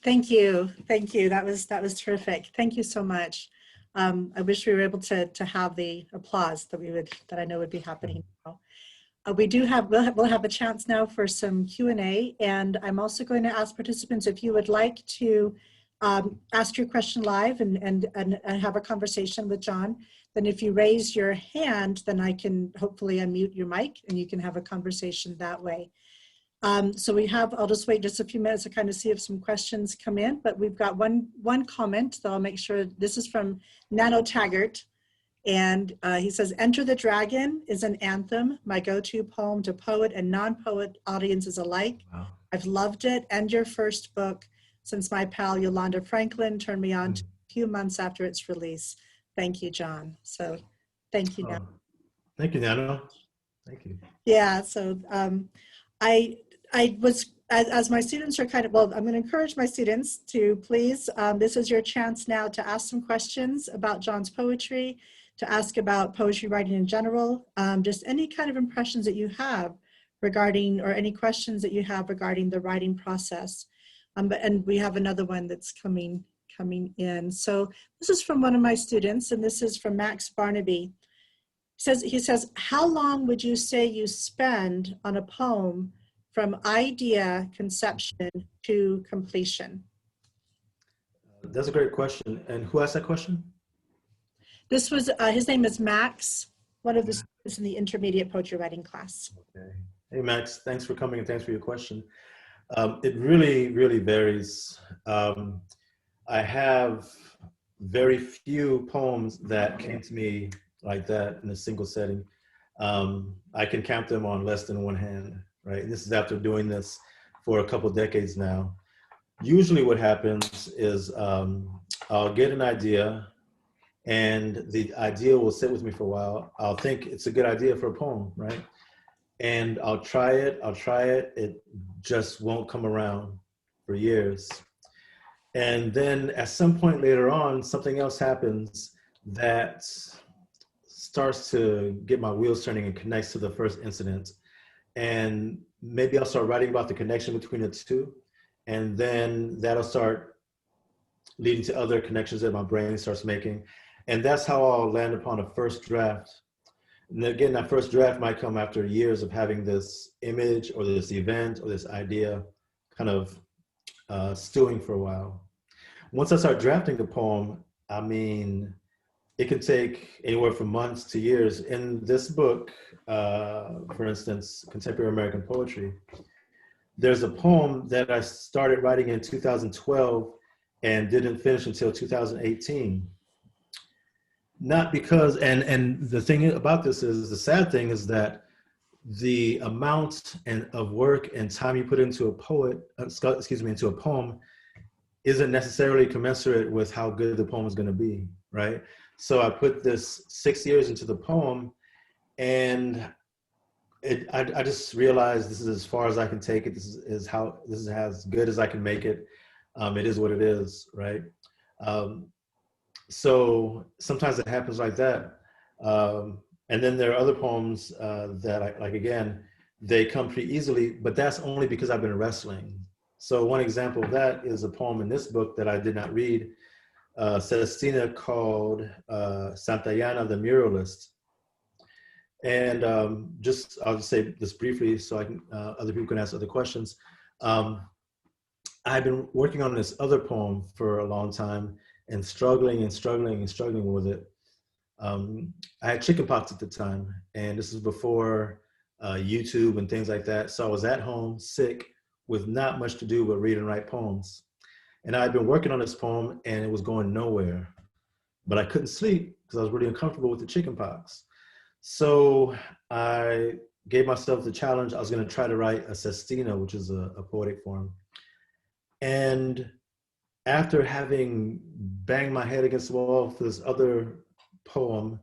Thank you. Thank you. That was terrific. Thank you so much. I wish we were able to have the applause that I know would be happening now. We'll have a chance now for some Q&A, and I'm also going to ask participants if you would like to ask your question live and have a conversation with John. Then if you raise your hand, then I can hopefully unmute your mic and you can have a conversation that way. So I'll just wait just a few minutes to kind of see if some questions come in, but we've got one comment, so I'll make sure. This is from Nano Taggart, and he says, "Enter the Dragon is an anthem, my go-to poem to poet and non-poet audiences alike. Wow. I've loved it and your first book since my pal Yolanda Franklin turned me on to a few months after its release. Thank you, John." So thank you, Nano. Thank you, Nano. Thank you. Yeah, so I was, as my students are I'm going to encourage my students to please, this is your chance now to ask some questions about John's poetry, to ask about poetry writing in general, just any kind of impressions that you have regarding, or any questions that you have regarding the writing process. And we have another one that's coming in. So this is from one of my students, and this is from Max Barnaby. He says, how long would you say you spend on a poem from idea, conception to completion? That's a great question. And who asked that question? This was, his name is Max, one of the students in the intermediate poetry writing class. Okay. Hey, Max, thanks for coming and thanks for your question. It really, really varies. I have very few poems that came to me like that in a single setting. I can count them on less than one hand, right? And this is after doing this for a couple decades now. Usually what happens is I'll get an idea and the idea will sit with me for a while. I'll think it's a good idea for a poem, right? And I'll try it, it just won't come around for years. And then at some point later on, something else happens that starts to get my wheels turning and connects to the first incident. And maybe I'll start writing about the connection between the two. And then that'll start leading to other connections that my brain starts making. And that's how I'll land upon a first draft. And again, that first draft might come after years of having this image or this event or this idea kind of stewing for a while. Once I start drafting the poem, I mean, it can take anywhere from months to years. In this book, for instance, Kontemporary Amerikan Poetry, there's a poem that I started writing in 2012 and didn't finish until 2018. Not because, and the thing about this is, the sad thing is that the amount of work and time you put into a into a poem isn't necessarily commensurate with how good the poem is going to be, right? So I put this 6 years into the poem, and I just realized this is as far as I can take it. This is as good as I can make it. It is what it is, right? So sometimes it happens like that. And then there are other poems that again, they come pretty easily, but that's only because I've been wrestling. So one example of that is a poem in this book that I did not read, Celestina, called Santayana the Muralist. And I'll just say this briefly so I can, other people can ask other questions. I've been working on this other poem for a long time and struggling with it. I had chickenpox at the time, and this was before YouTube and things like that. So I was at home, sick, with not much to do but read and write poems. And I'd been working on this poem, and it was going nowhere. But I couldn't sleep because I was really uncomfortable with the chickenpox. So I gave myself the challenge. I was going to try to write a sestina, which is a poetic form. And after having banged my head against the wall for this other poem,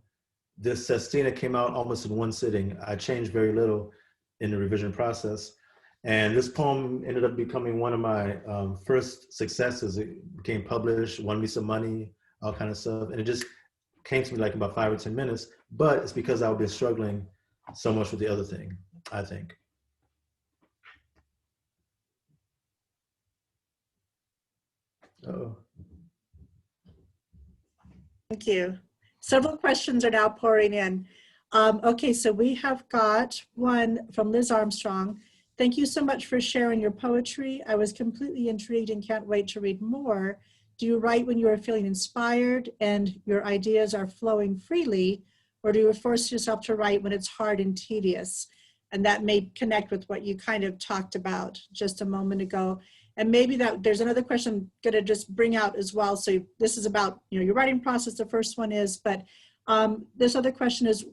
this sestina came out almost in one sitting. I changed very little in the revision process. And this poem ended up becoming one of my first successes. It became published, won me some money, all kind of stuff. And it just came to me like about 5 or 10 minutes, but it's because I've been struggling so much with the other thing, I think. Oh, Thank you. Several questions are now pouring in. Okay, so we have got one from Liz Armstrong. Thank you so much for sharing your poetry. I was completely intrigued and can't wait to read more. Do you write when you are feeling inspired and your ideas are flowing freely, or do you force yourself to write when it's hard and tedious? And that may connect with what you kind of talked about just a moment ago. And maybe that there's another question I'm gonna just bring out as well. So this is about, you know, your writing process, the first one is, but this other question is,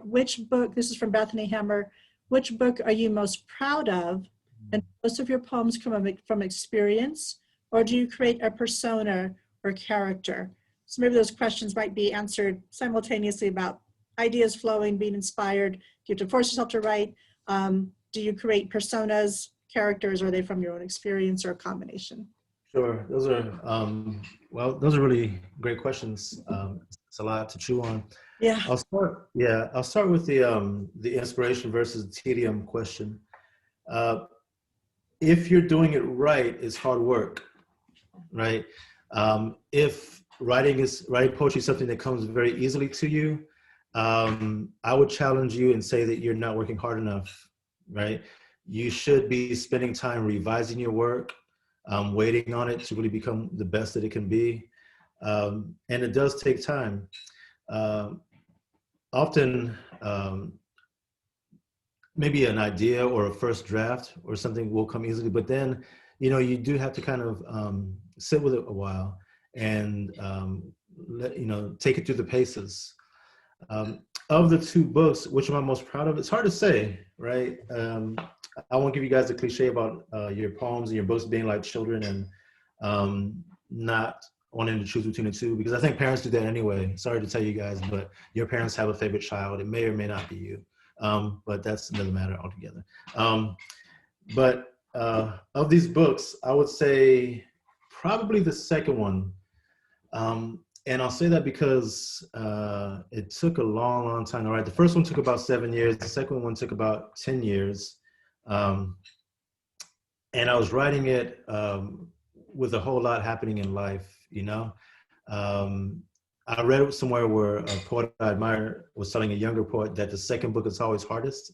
which book, this is from Bethany Hammer, which book are you most proud of? And most of your poems come from experience, or do you create a persona or character? So maybe those questions might be answered simultaneously about ideas flowing, being inspired. Do you have to force yourself to write? Do you create personas, characters? Are they from your own experience or a combination? sure. Those are, well, those are really great questions. It's a lot to chew on. Yeah. I'll start with the inspiration versus tedium question. If you're doing it right, it's hard work, right? If writing poetry is something that comes very easily to you, I would challenge you and say that you're not working hard enough, right? You should be spending time revising your work, waiting on it to really become the best that it can be. And it does take time. Often, maybe an idea or a first draft or something will come easily, but then, you know, you do have to kind of sit with it a while and, take it through the paces. Of the two books, which am I most proud of? It's hard to say, right? I won't give you guys the cliche about your poems and your books being like children and not wanting to choose between the two, because I think parents do that anyway. Sorry to tell you guys, but your parents have a favorite child. It may or may not be you, but that's another matter altogether. But of these books, I would say probably the second one. And I'll say that because it took a long, long time to write. The first one took about 7 years. The second one took about 10 years. And I was writing it with a whole lot happening in life, you know? I read it somewhere where a poet I admire was telling a younger poet that the second book is always hardest.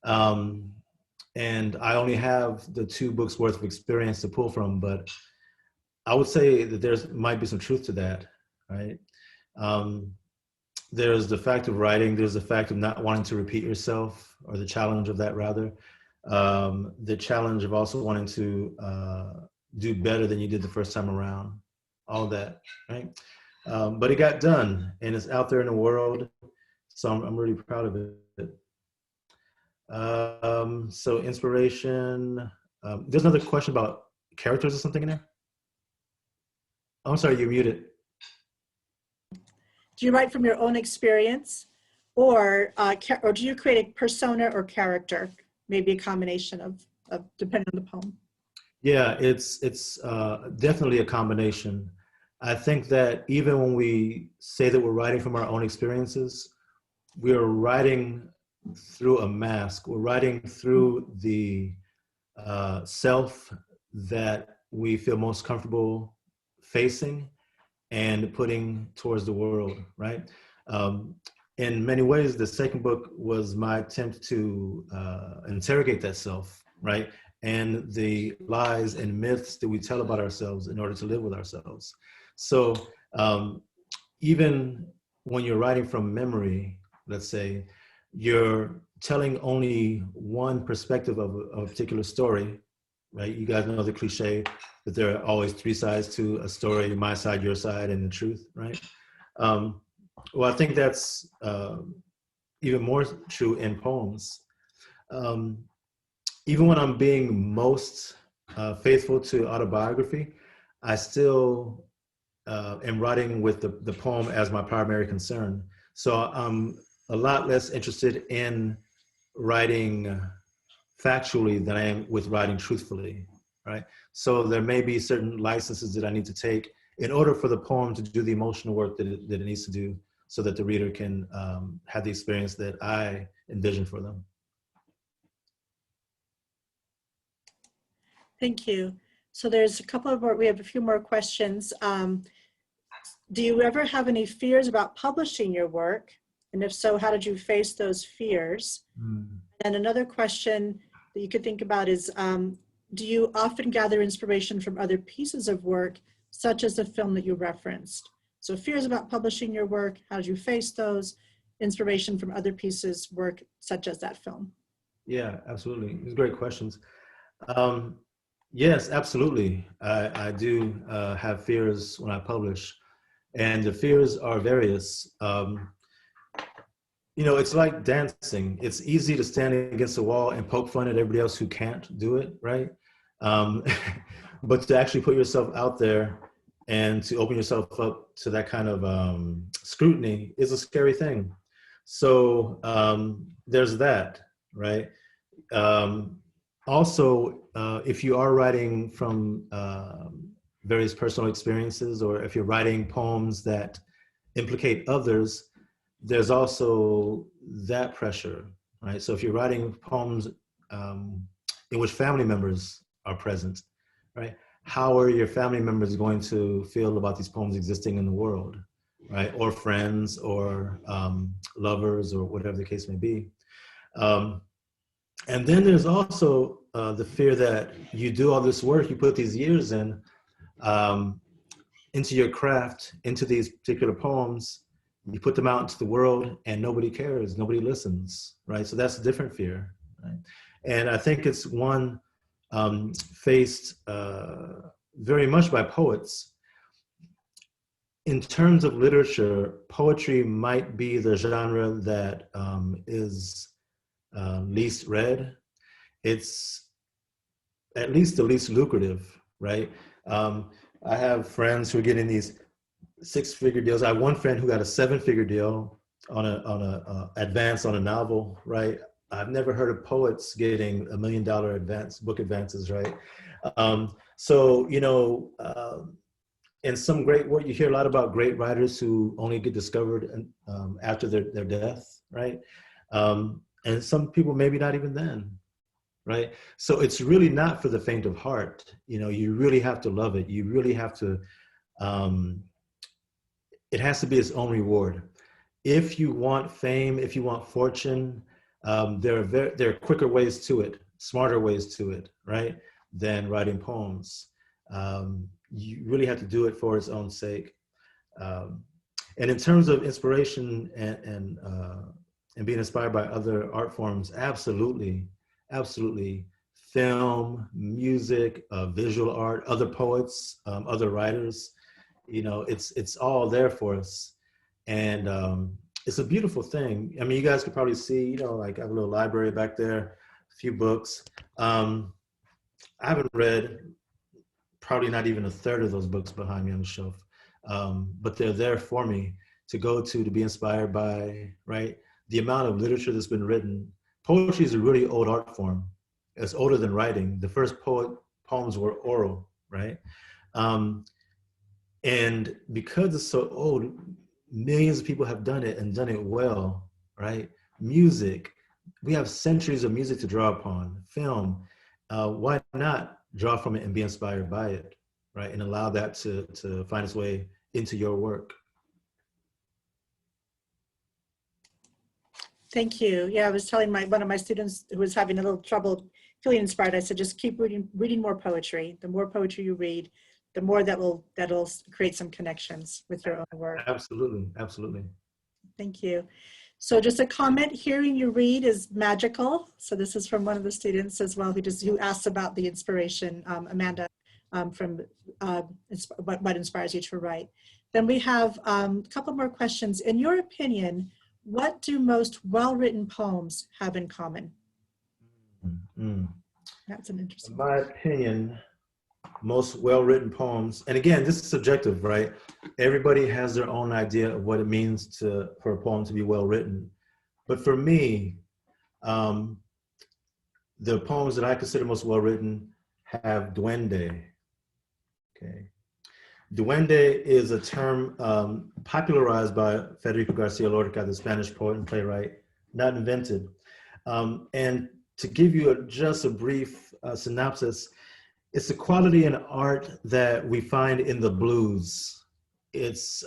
And I only have the 2 books worth of experience to pull from, but I would say that there's might be some truth to that, right? There's the fact of writing, there's the fact of not wanting to repeat yourself, or the challenge of that rather. The challenge of also wanting to do better than you did the first time around, all that, right? But it got done and it's out there in the world. So I'm really proud of it. So inspiration, there's another question about characters or something in there. Oh, I'm sorry, you're muted. Do you write from your own experience, or do you create a persona or character? Maybe a combination of depending on the poem. Yeah, it's definitely a combination. I think that even when we say that we're writing from our own experiences, we're writing through a mask. We're writing through the self that we feel most comfortable facing and putting towards the world, right? In many ways, the second book was my attempt to interrogate that self, right? And the lies and myths that we tell about ourselves in order to live with ourselves. So even when you're writing from memory, let's say, you're telling only one perspective of a particular story, right? You guys know the cliche that there are always 3 sides to a story: my side, your side, and the truth, right? Well, I think that's even more true in poems. Even when I'm being most faithful to autobiography, I still am writing with the poem as my primary concern. So I'm a lot less interested in writing factually than I am with writing truthfully, right? So there may be certain licenses that I need to take in order for the poem to do the emotional work that it needs to do, so that the reader can have the experience that I envision for them. Thank you. So there's a couple of more, we have a few more questions. Do you ever have any fears about publishing your work? And if so, how did you face those fears? And another question that you could think about is, do you often gather inspiration from other pieces of work, such as the film that you referenced? So fears about publishing your work, how did you face those? Inspiration from other pieces, work, such as that film. Yeah, absolutely. These are great questions. Yes, absolutely. I do have fears when I publish, and the fears are various. You know, it's like dancing. It's easy to stand against a wall and poke fun at everybody else who can't do it, right? But to actually put yourself out there and to open yourself up to that kind of scrutiny is a scary thing. So there's that, right? Also, if you are writing from various personal experiences, or if you're writing poems that implicate others, there's also that pressure, right? So if you're writing poems in which family members are present, right? How are your family members going to feel about these poems existing in the world, right? Or friends, or lovers, or whatever the case may be. And then there's also the fear that you do all this work, you put these years in, into your craft, into these particular poems, you put them out into the world and nobody cares, nobody listens, right? So that's a different fear, right? And I think it's one faced very much by poets. In terms of literature, poetry might be the genre that is least read. It's at least the least lucrative, right? I have friends who are getting these 6-figure deals. I have one friend who got a 7-figure deal on a advance on a novel, right? I've never heard of poets getting $1 million book advances, right? So, you know, in some great work, you hear a lot about great writers who only get discovered after their death, right? And some people maybe not even then, right? So it's really not for the faint of heart. You know, you really have to love it. You really have to, it has to be its own reward. If you want fame, if you want fortune, there are quicker ways to it, smarter ways to it, right? Than writing poems. You really have to do it for its own sake. And in terms of inspiration and being inspired by other art forms, absolutely, absolutely. Film, music, visual art, other poets, other writers, you know, it's all there for us. And it's a beautiful thing. I mean, you guys could probably see, you know, like I have a little library back there, a few books. I haven't read probably not even a third of those books behind me on the shelf. But they're there for me to go to be inspired by, right? The amount of literature that's been written. Poetry is a really old art form. It's older than writing. The first poems were oral, right? And because it's so old, millions of people have done it and done it well, right? Music, we have centuries of music to draw upon. Film, why not draw from it and be inspired by it, right? And allow that to find its way into your work. Thank you. Yeah, I was telling one of my students who was having a little trouble feeling inspired, I said, just keep reading more poetry. The more poetry you read, the more that'll create some connections with your own work. Absolutely, absolutely. Thank you. So just a comment, hearing you read is magical. So this is from one of the students as well who asked about the inspiration, Amanda, from what inspires you to write. Then we have a couple more questions. In your opinion, what do most well-written poems have in common? That's an interesting In my opinion, most well-written poems, and again, this is subjective, right? Everybody has their own idea of what it means for a poem to be well-written. But for me, the poems that I consider most well-written have duende, okay? Duende is a term popularized by Federico Garcia Lorca, the Spanish poet and playwright, not invented. And to give you just a brief synopsis, it's the quality in art that we find in the blues. It's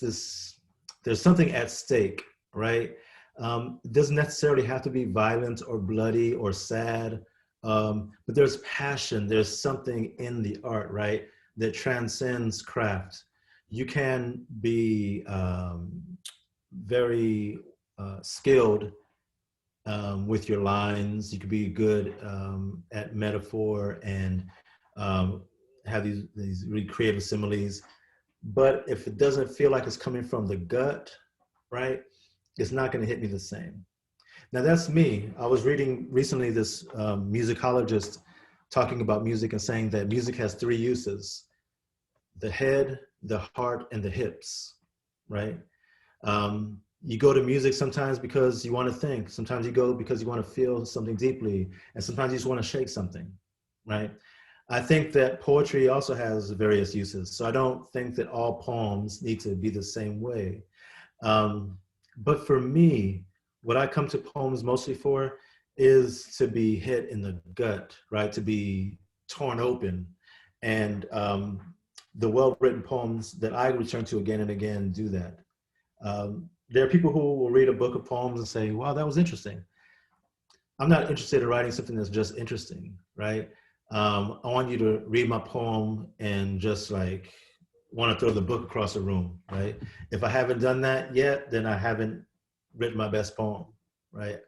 this, there's something at stake, right? It doesn't necessarily have to be violent or bloody or sad, but there's passion, there's something in the art, right, that transcends craft. You can be very skilled with your lines. You could be good at metaphor and have these really creative similes. But if it doesn't feel like it's coming from the gut, right, it's not going to hit me the same. Now that's me. I was reading recently this musicologist talking about music and saying that music has three uses: the head, the heart, and the hips, right? You go to music sometimes because you want to think. Sometimes you go because you want to feel something deeply. And sometimes you just want to shake something, right? I think that poetry also has various uses. So I don't think that all poems need to be the same way. But for me, what I come to poems mostly for is to be hit in the gut, right? To be torn open. And the well-written poems that I return to again and again do that. There are people who will read a book of poems and say, wow, that was interesting. I'm not interested in writing something that's just interesting, right? I want you to read my poem and just like want to throw the book across the room, right? If I haven't done that yet, then I haven't written my best poem, right?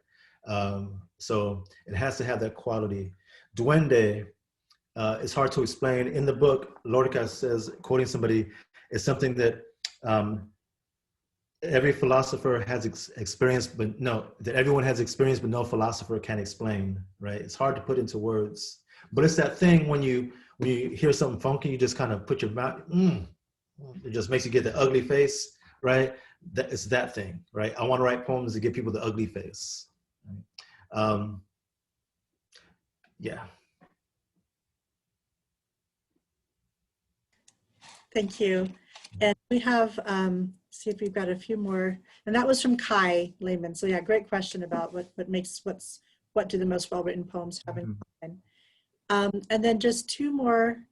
So it has to have that quality. Duende, it's hard to explain. In the book, Lorca says, quoting somebody, it's something that every philosopher has experienced, but no, that everyone has experienced, but no philosopher can explain, right? It's hard to put into words, but it's that thing when you hear something funky, you just kind of put your mouth, it just makes you get the ugly face, right? It's that thing, right? I want to write poems to give people the ugly face. Right? Yeah. Thank you. And we have, see if we've got a few more, and that was from Kai Lehman. So yeah, great question about what do the most well-written poems have in common. And then just two more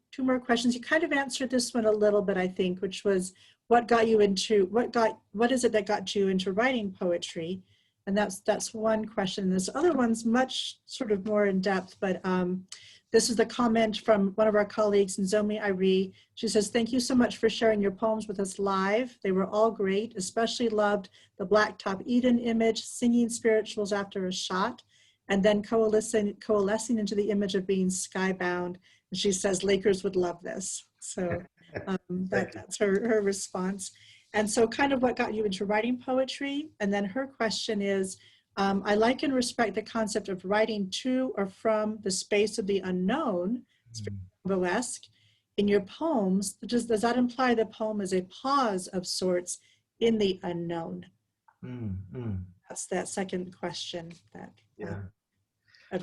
questions. You kind of answered this one a little bit, I think, which was what is it that got you into writing poetry? And that's one question. This other one's much sort of more in depth, but this is the comment from one of our colleagues, Nzomi Irie. She says, thank you so much for sharing your poems with us live. They were all great, especially loved the Blacktop Eden image, singing spirituals after a shot, and then coalescing into the image of being skybound. And she says, Lakers would love this. So that's her response. And so kind of what got you into writing poetry? And then her question is, I like and respect the concept of writing to or from the space of the unknown, Rimbaud-esque. In your poems, does that imply the poem is a pause of sorts in the unknown? That's that second question that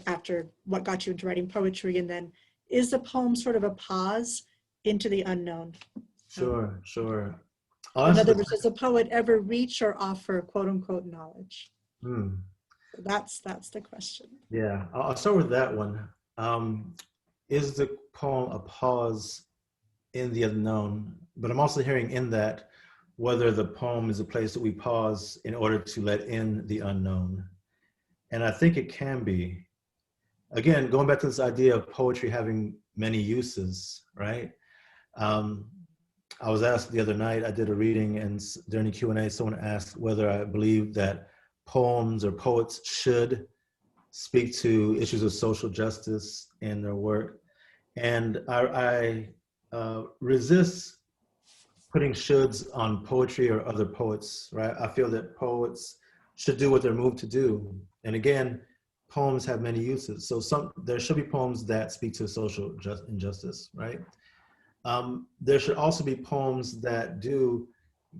after what got you into writing poetry, and then is the poem sort of a pause into the unknown? Sure. In other words, does a poet ever reach or offer quote unquote knowledge? So that's the question. Yeah, I'll start with that one. Is the poem a pause in the unknown? But I'm also hearing in that whether the poem is a place that we pause in order to let in the unknown. And I think it can be. Again, going back to this idea of poetry having many uses, right? I was asked the other night, I did a reading, and during the Q&A, someone asked whether I believe that poems or poets should speak to issues of social justice in their work. And I resist putting shoulds on poetry or other poets, right? I feel that poets should do what they're moved to do. And again, poems have many uses. So there should be poems that speak to social injustice, right? There should also be poems that do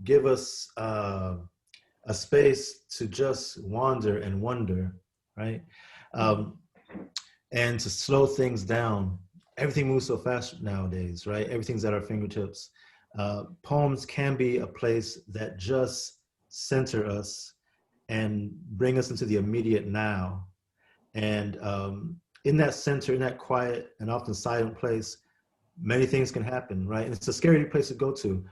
give us a space to just wander and wonder, right? And to slow things down. Everything moves so fast nowadays, right? Everything's at our fingertips. Poems can be a place that just center us and bring us into the immediate now. And in that center, in that quiet and often silent place, many things can happen, right? And it's a scary place to go to.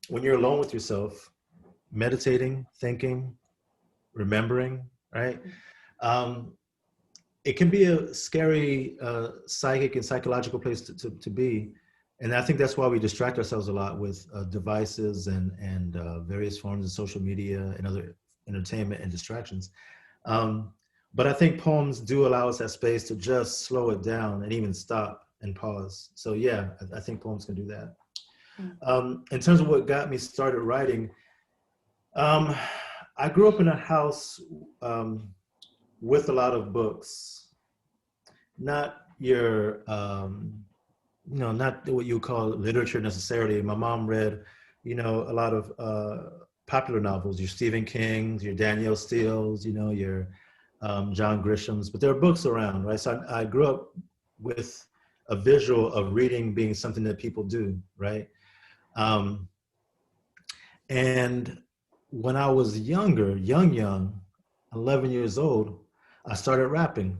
When you're alone with yourself, meditating, thinking, remembering, right? It can be a scary psychic and psychological place to be. And I think that's why we distract ourselves a lot with devices and various forms of social media and other entertainment and distractions. But I think poems do allow us that space to just slow it down and even stop and pause. So yeah, I think poems can do that. In terms of what got me started writing, I grew up in a house with a lot of books, not your, not what you call literature necessarily. My mom read, a lot of popular novels, your Stephen King's, your Danielle Steele's, your John Grisham's, but there are books around, right? So I grew up with a visual of reading being something that people do, right? And when I was younger, young, 11 years old, I started rapping.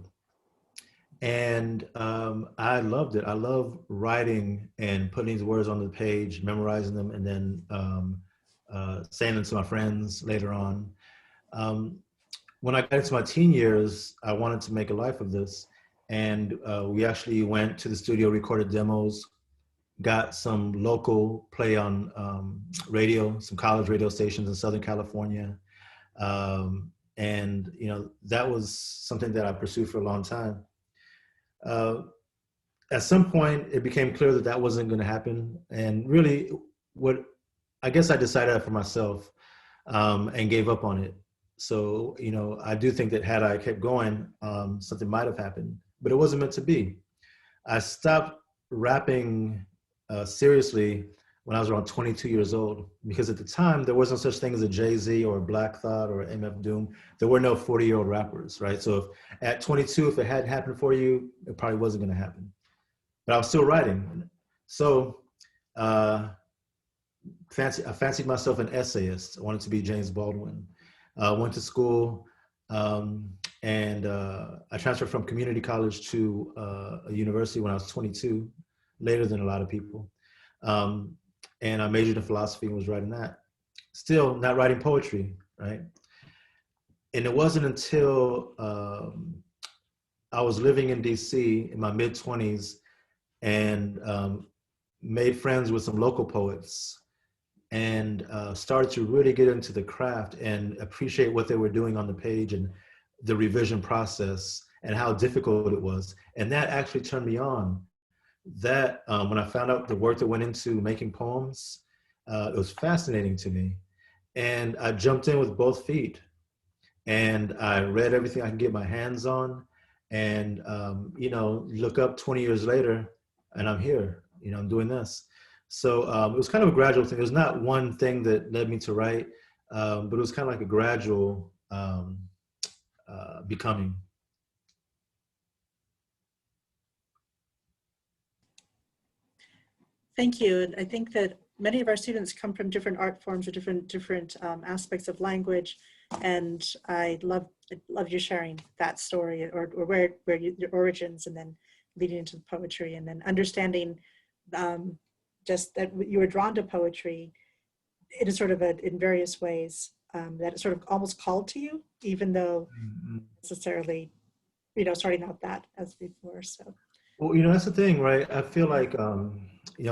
And I loved it. I love writing and putting these words on the page, memorizing them, and then saying them to my friends later on. When I got into my teen years, I wanted to make a life of this. And we actually went to the studio, recorded demos, got some local play on radio, some college radio stations in Southern California. And, that was something that I pursued for a long time. At some point, it became clear that that wasn't going to happen. And really, I guess I decided that for myself and gave up on it. So, I do think that had I kept going, something might have happened, but it wasn't meant to be. I stopped rapping seriously when I was around 22 years old, because at the time there was no such thing as a Jay-Z or a Black Thought or MF Doom. There were no 40-year-old rappers, right? So at 22, if it hadn't happened for you, it probably wasn't going to happen. But I was still writing. So I fancied myself an essayist. I wanted to be James Baldwin. Went to school, and I transferred from community college to a university when I was 22, later than a lot of people. And I majored in philosophy and was writing that. Still not writing poetry, right? And it wasn't until I was living in DC in my mid-20s and made friends with some local poets and started to really get into the craft and appreciate what they were doing on the page and the revision process and how difficult it was. And that actually turned me on. That when I found out the work that went into making poems, it was fascinating to me. And I jumped in with both feet and I read everything I could get my hands on and, look up 20 years later and I'm here, I'm doing this. So it was kind of a gradual thing. There's not one thing that led me to write, but it was kind of like a gradual becoming. Thank you. And I think that many of our students come from different art forms or different aspects of language. And I love you sharing that story or where your origins and then leading into the poetry and then understanding just that you were drawn to poetry in a sort of in various ways, that it sort of almost called to you, even though necessarily, starting out that as before. So. Well, that's the thing, right? I feel like,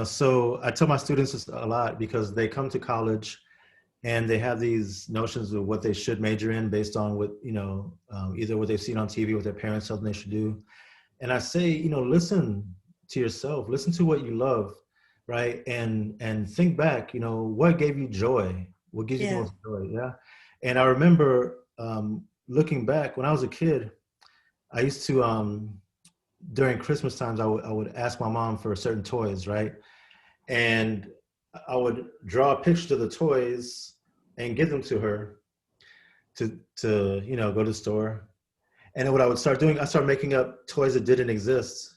so I tell my students this a lot because they come to college and they have these notions of what they should major in based on what, either what they've seen on TV, what their parents tell them they should do. And I say, listen to yourself, listen to what you love, right? And think back, what gave you joy? What gives you the most joy, yeah? And I remember looking back when I was a kid, I used to, during Christmas times, I would ask my mom for certain toys, right? And I would draw a picture of the toys and give them to her to go to the store. And then what I would start doing, I started making up toys that didn't exist.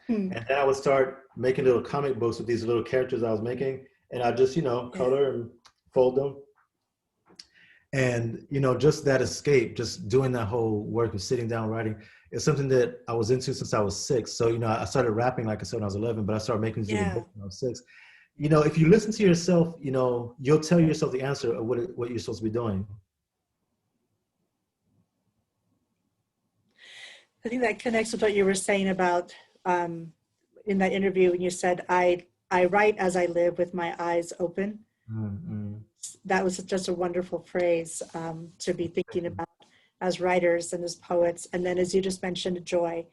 And then I would start making little comic books with these little characters I was making. And I just, color and fold them. And, you know, just that escape, just doing that whole work of sitting down writing, is something that I was into since I was 6. So, you know, I started rapping, like I said, when I was 11, but I started making music Yeah. when I was 6. You know, if you listen to yourself, you know, you'll tell yourself the answer of what you're supposed to be doing. I think that connects with what you were saying about in that interview when you said, I write as I live with my eyes open. Mm-hmm. That was just a wonderful phrase to be thinking about as writers and as poets. And then as you just mentioned, joy.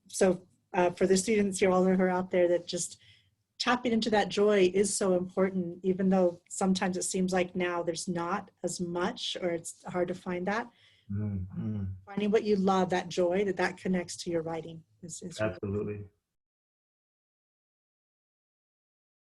So for the students here, all who are out there, that just tapping into that joy is so important, even though sometimes it seems like now there's not as much, or it's hard to find that. Mm-hmm. Finding what you love, that joy, that connects to your writing is Absolutely.